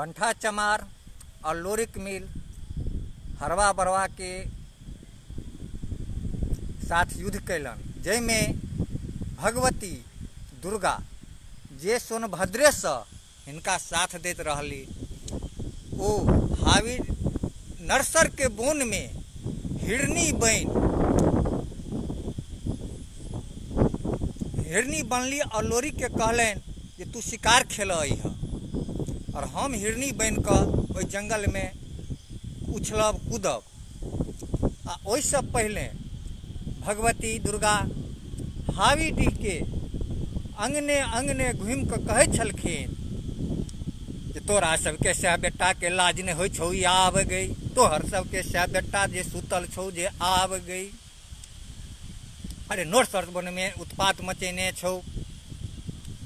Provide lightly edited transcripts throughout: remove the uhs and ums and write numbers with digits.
बंठा चमार और लोरिक मिल हरवा बरवा के साथ युद्ध कैलन, जैमें भगवती दुर्गा जे सोनभद्रे से इनका साथ देत रहली। ओ हावी नरसर के बोन में हिरनी बनली और लोरी के कहलन कि तू शिकार खेल है, और हम हिरनी बन कर ओइ जंगल में उछलब कूदब। आ ओइसे पहले भगवती दुर्गा हावी डीह के अंगने अंगने घूम के कहे छलखिन कि तोरा सबके से बेटा के लाज नहीं हो छौ, आब गई। तोहर सबके से बेटा जे सुतल छौ जे आब गई। अरे नरसर वन में उत्पात मचेने छौ,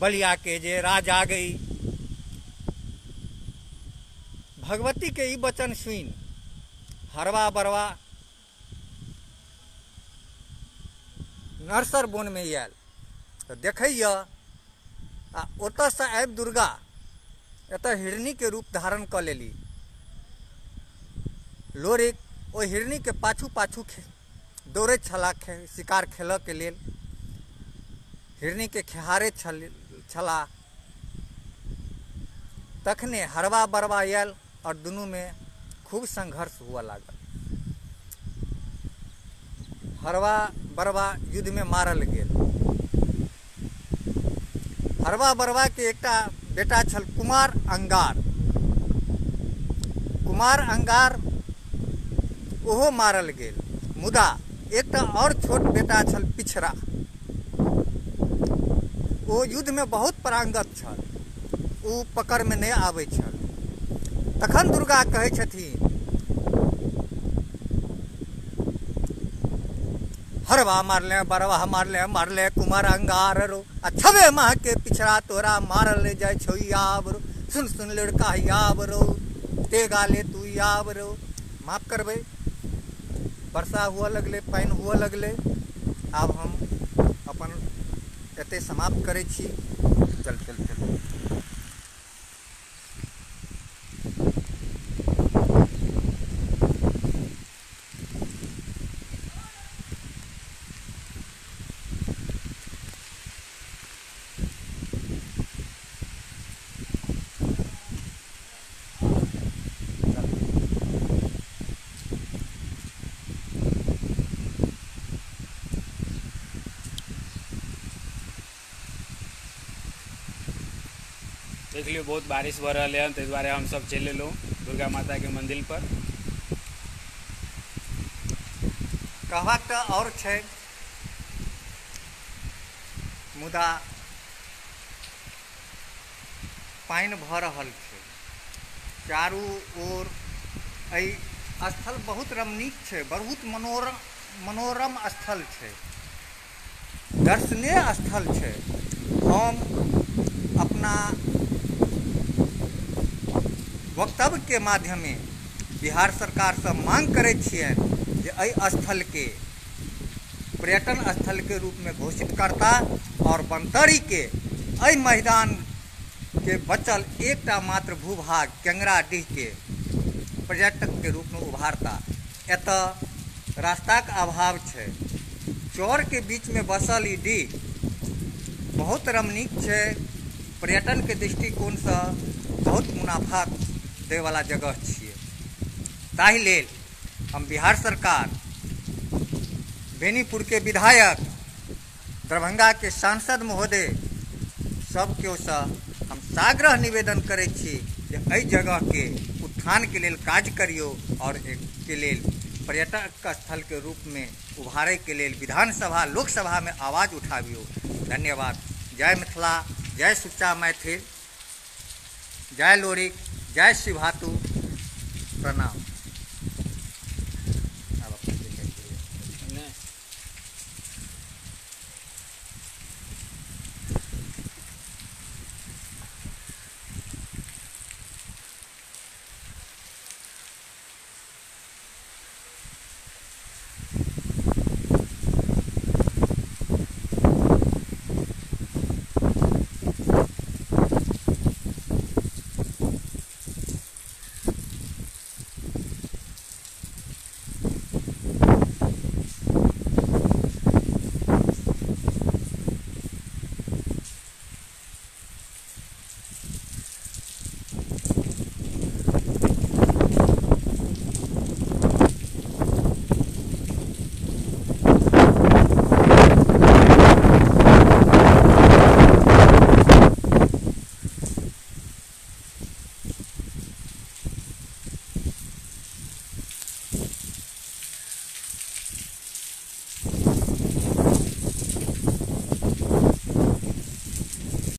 बलिया के जे राज आ गई। भगवती के ई वचन सुन हरवा बरवा नरसर वन में आयल तो देखैया आ ओतऽ से आबि दुर्गा एतऽ हिरनी के रूप धारण कर लेली। लोरिक ओ हिरनी के पाछू पाछू दौड़े छला शिकार खेलऽ के लेल, हिरनी के खेहारे छला। तखने हरवा बरवा आयल और दोनों में खूब संघर्ष हुआ लागल। हरवा बरवा युद्ध में मारल गेल। हरवा बरवा के एकटा बेटा छल कुमार अंगार। कुमार अंगार ओहो मारल गेल, मुदा एकटा और छोट बेटा छल पिछड़ा। ओ युद्ध में बहुत पारंगत छल, ओ पकड़ में नहीं आबै छल। तखन दुर्गा कहै छथिन हरवा मारले बरवा मारले कुमार अंगार रो, आ 6 माह के पिछड़ा तोरा मारल जाय छौ याब रो। सुन लड़का याब रो, ते गाले तू याब रो। माफ करबे, वर्षा हुआ लगले, पानि हुआ लगले। आब हम अपन एते समाप्त करै छी। चल चल चल। देख लियो बहुत बारिश हो रहा है, ताहि दुआरे हम सब चल एलहुँ दुर्गा माता के मंदिर पर। कहबाक तऽ और छै, मुदा पानि भऽ रहल छै चारू ओर। एहि स्थल बहुत रमणीक छै, बहुत मनोरम स्थल छै, दर्शनीय स्थल छै। हम अपना वक्तव्य के माध्यमे बिहार सरकार से मांग करै छियनि जे एहि स्थल के पर्यटन स्थल के रूप में घोषित करता और बनतरी के एहि मैदान के बचल एकटा मात्र भूभाग केंगराडीह के पर्यटक के रूप में उभारता। एतऽ रास्ता के अभाव छै, चौर के बीच में बसल ई डीह बहुत रमणीक छै, पर्यटन के दृष्टिकोण से बहुत मुनाफा दे वाला जगह छियै। ताहि लेल हम बिहार सरकार, बेनीपुर के विधायक, दरभंगा के सांसद महोदय सबके ओसँ हम साग्रह निवेदन करै छी जे एहि जगह के उत्थान के लेल काज करियो और के लेल पर्यटक स्थल के रूप में उभारै के लेल विधानसभा लोकसभा में आवाज उठाबियो। धन्यवाद। जय मिथिला, जय सुच्चा मैथिल, जय लोरिक, जय शिव भातु, प्रणाम।